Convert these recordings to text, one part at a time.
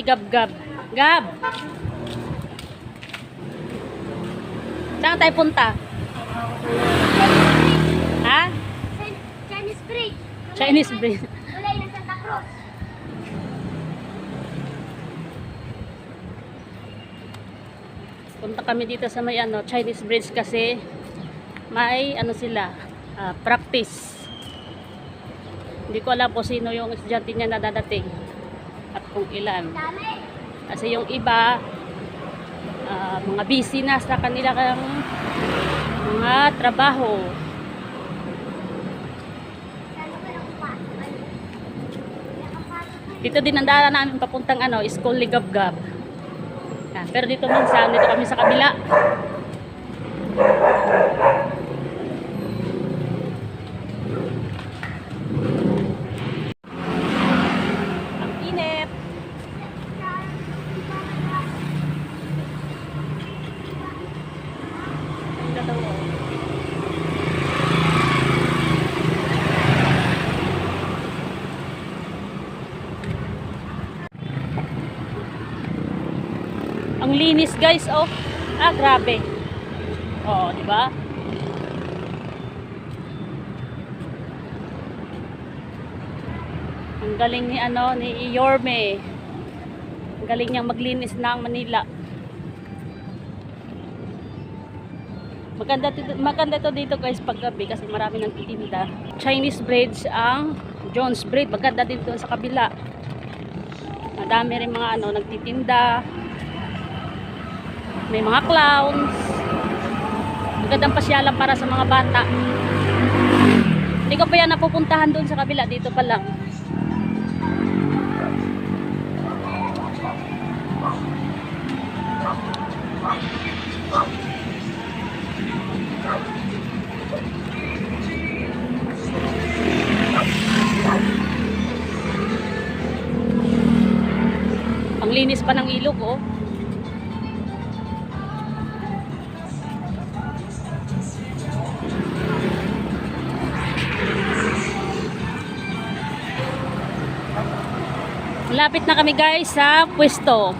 si Gab Gab. Gab! Saan tayo punta? Ha? Chinese Bridge. Chinese Bridge. Tulay ng Santa Cruz. Punta kami dito sa may Chinese Bridge kasi may sila, practice. Hindi ko alam kung sino yung estudyante niya na dadating at kung ilan. Dami. Kasi yung iba mga busy na sa kanilang mga trabaho. Dito din ang daan namin papuntang School ni Gab Gab. Pero dito minsan, dito kami sa kabila. Ang init. Ang dalawa. Ang linis guys, oh. Grabe. Oh, di ba? Ang galing ni Yorme. Ang galing niyang maglinis ng Manila. Maganda to dito guys paggabi kasi marami nang titinda. Chinese Bridge ang Jones Bridge. Maganda dito sa kabila. Madami rin mga nagtitinda. May mga clowns. Magandang pasyalan para sa mga bata. Hindi ko pa yan napupuntahan doon sa kabila. Dito pa lang. Ang linis pa ng ilog, oh. Malapit na kami guys sa pwesto.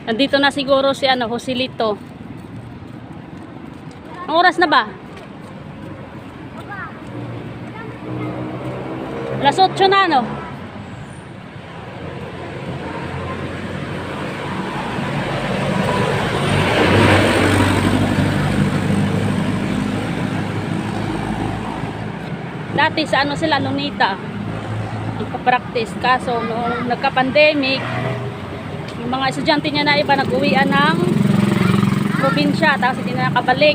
Nandito na siguro si Joselito. Ang oras na ba? Alas 8 na Dati sa sila Lunita nagpa-practice, kaso noong nagka-pandemic yung mga estudyante niya na iba nag-uwian ng probinsya tapos hindi na nakabalik.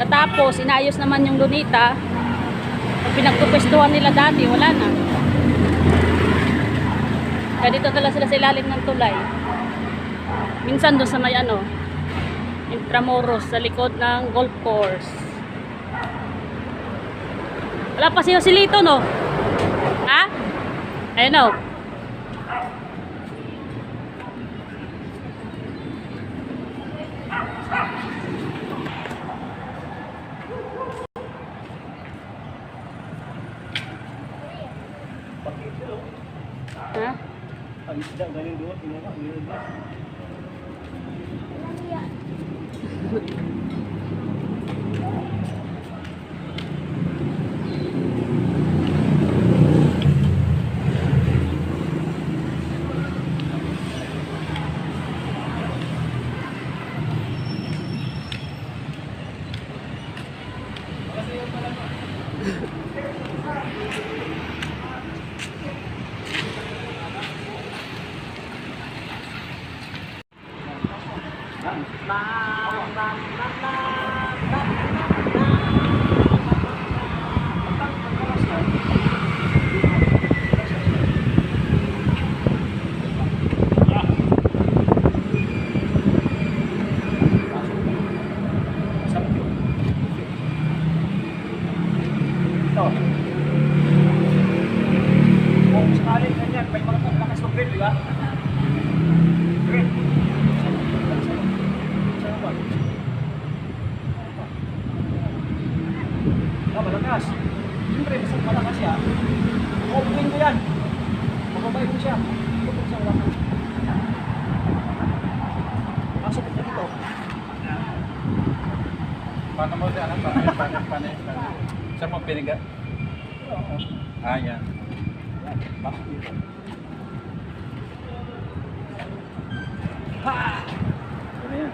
Katapos inayos naman yung Lunita, pag pinagpupwestuhan nila dati wala na, kaya dito talaga sila sa ilalim ng tulay, minsan doon sa may Intramuros sa likod ng golf course. Wala pa si Joselito, no? Ha? Ayun, no? Ha? Ang isda galing doon, tinira, ulit. Kung sakali ganyan, may mga lakas ng grill, di ba? Grill. Saan ba? Malakas. Siyempre, masang malakas yan. Open ko yan. babae mo siya. Tungkol sa wakan. Pasok mo dito. Paano mo siya? Paano? Saan mo piniga? Ah, yan. Pasok dito. Ano yan?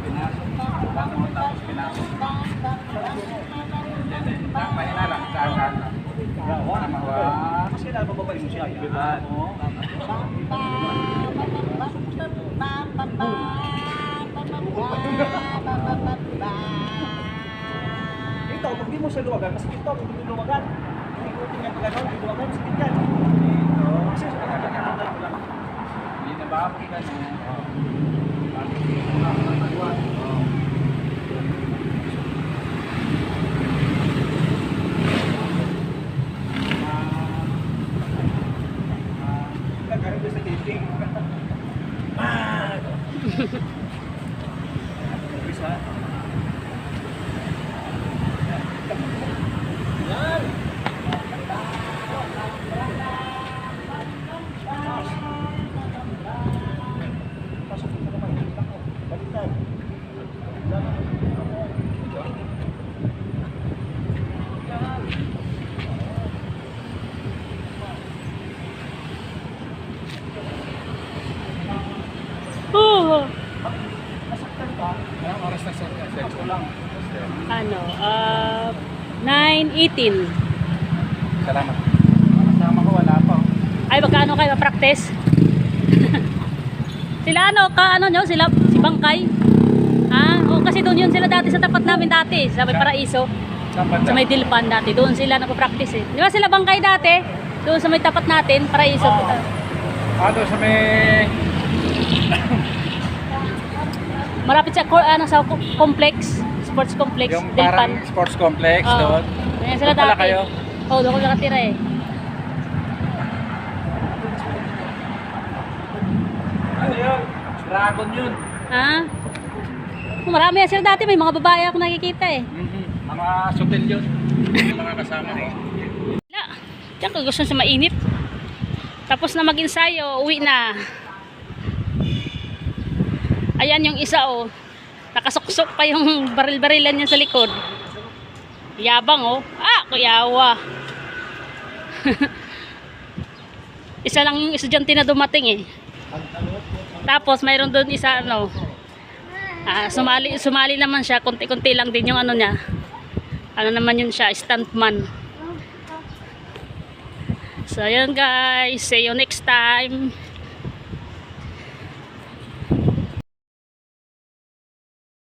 Pinasok. Paano mo tapos pinasok? Mahina lang. Saan? Mas kailangan babae mo siya. Yan. Oo. Ito, pag di mo siya luwagan, mas ito, pag di mo luwagan. Ikutin niya pag gano'n, di luwagan, sakit yan. Kasi sa pagkakatanan ko lang. Hindi na ba ako ka niya? Nagkaroon doon sa taping. Bisa. Yan. Pasok mo na kayo. Baliktad. Oh, Nasaktan ka? Anong oras na sa sex ko lang? ano, 9:18. Salamat. Kasama ko wala pa. Ay, magkano kayo ma-practice? Sila ano, ano nyo? Sila, si Bangkay? Ha? O, kasi doon yun sila dati sa tapat namin dati, sa may Paraiso. Saan banda? Sa may Dilpan dati, doon sila nagpa-practice eh. Di ba sila Bangkay dati? Doon sa may tapat natin, Paraiso. Oo. Doon sa may... Marapit sa, sa complex, sports complex, Yung Dilpan. parang sports complex Oo. doon. Ayan sila Doon pala dati. kayo? Oo, doon ko nakatira eh. Ano yun? Dragon yun. Ha? Marami yan sila dati, may mga babae ako nakikita eh. Mga sutil yun. Yung mga kasama ko. Wala. Diyan ko gusto sa mainit. Tapos na mag-ensayo, uwi na. Ayan yung isa oh. Nakasuksok pa yung baril-barilan niya sa likod. Yabang oh. Ah, kuyawa. Isa lang yung estudyante na dumating eh. Tapos mayroon doon isa ano. Sumali naman siya, konti-konti lang din yung ano niya. Ano naman yun siya, stuntman. So, yun guys. See you next time.